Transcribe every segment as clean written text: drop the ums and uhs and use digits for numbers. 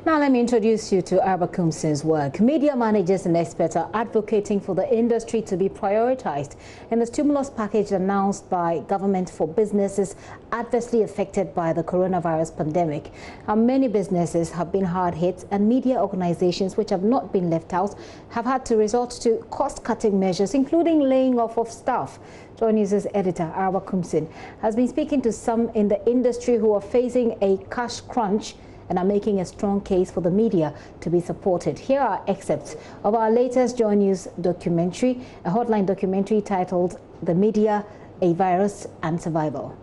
Now let me introduce you to Arba Kumsin's work. Media managers and experts are advocating for the industry to be prioritized in the stimulus package announced by government for businesses adversely affected by the coronavirus pandemic. Many businesses have been hard hit, and media organizations which have not been left out have had to resort to cost-cutting measures, including laying off of staff. JoyNews' editor Arba Kumsin has been speaking to some in the industry who are facing a cash crunch and are making a strong case for the media to be supported. Here are excerpts of our latest JoyNews documentary, a hotline documentary titled "The Media, a Virus and Survival."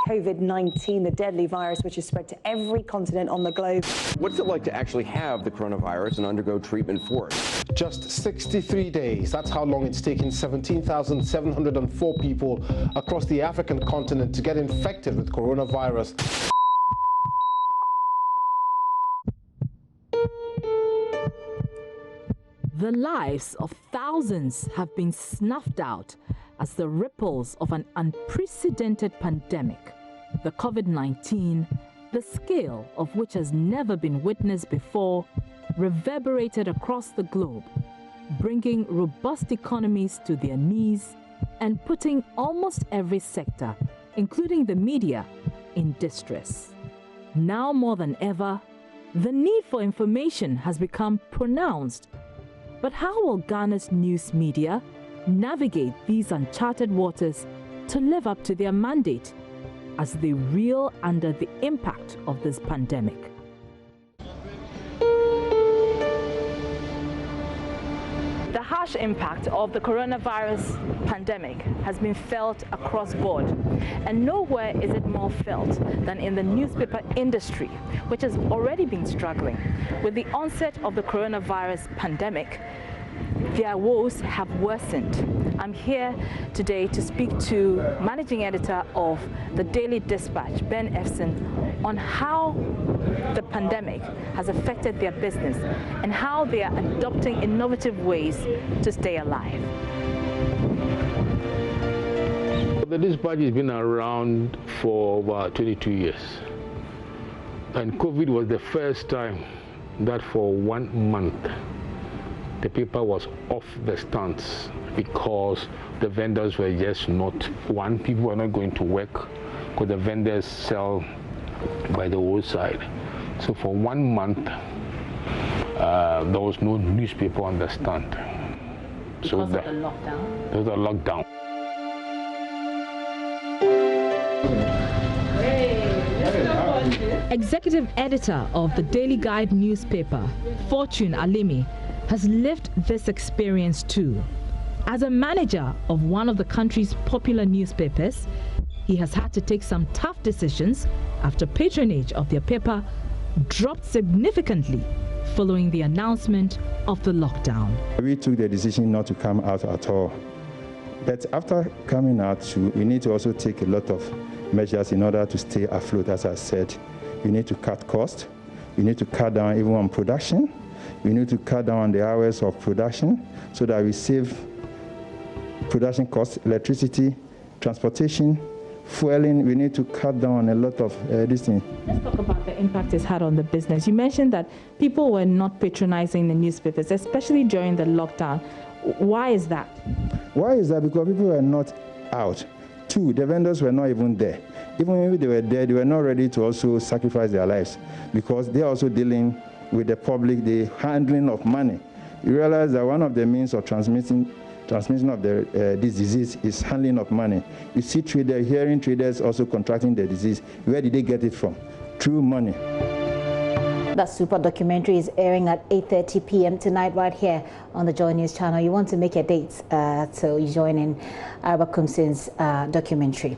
COVID-19, the deadly virus which has spread to every continent on the globe. What's it like to actually have the coronavirus and undergo treatment for it? Just 63 days. That's how long it's taken 17,704 people across the African continent to get infected with coronavirus. The lives of thousands have been snuffed out as the ripples of an unprecedented pandemic, the COVID-19, the scale of which has never been witnessed before, reverberated across the globe, bringing robust economies to their knees and putting almost every sector, including the media, in distress. Now more than ever, the need for information has become pronounced. But how will Ghana's news media navigate these uncharted waters to live up to their mandate as they reel under the impact of this pandemic? The harsh impact of the coronavirus pandemic has been felt across board, and nowhere is it more felt than in the newspaper industry, which has already been struggling. With the onset of the coronavirus pandemic, their woes have worsened. I'm here today to speak to managing editor of the Daily Dispatch, Ben Efson, on how the pandemic has affected their business and how they are adopting innovative ways to stay alive. The Dispatch has been around for about 22 years. And COVID was the first time that for 1 month the paper was off the stands because the vendors were just not, people were not going to work because the vendors sell by the roadside. So for 1 month, there was no newspaper on the stand. Because of the lockdown? There was a lockdown. Executive editor of the Daily Guide newspaper, Fortune Alimi, has lived this experience too. As a manager of one of the country's popular newspapers, he has had to take some tough decisions after patronage of their paper dropped significantly following the announcement of the lockdown. We took the decision not to come out at all. But after coming out, we need to also take a lot of measures in order to stay afloat. As I said, we need to cut costs, we need to cut down even on production, we need to cut down on the hours of production so that we save production costs, electricity, transportation, fueling. We need to cut down on a lot of these things. Let's talk about the impact it's had on the business. You mentioned that people were not patronizing the newspapers, especially during the lockdown. Why is that? Why is that? Because people were not out. Two, the vendors were not even there. Even if they were there, they were not ready to also sacrifice their lives because they are also dealing with the public, the handling of money. You realize that one of the means of transmission of this disease is handling of money. You see hearing traders also contracting the disease. Where did they get it from? Through money. That super documentary is airing at 8:30 p.m. tonight right here on the JoyNews channel. You want to make your dates, so you join in Arba Kumsin's documentary.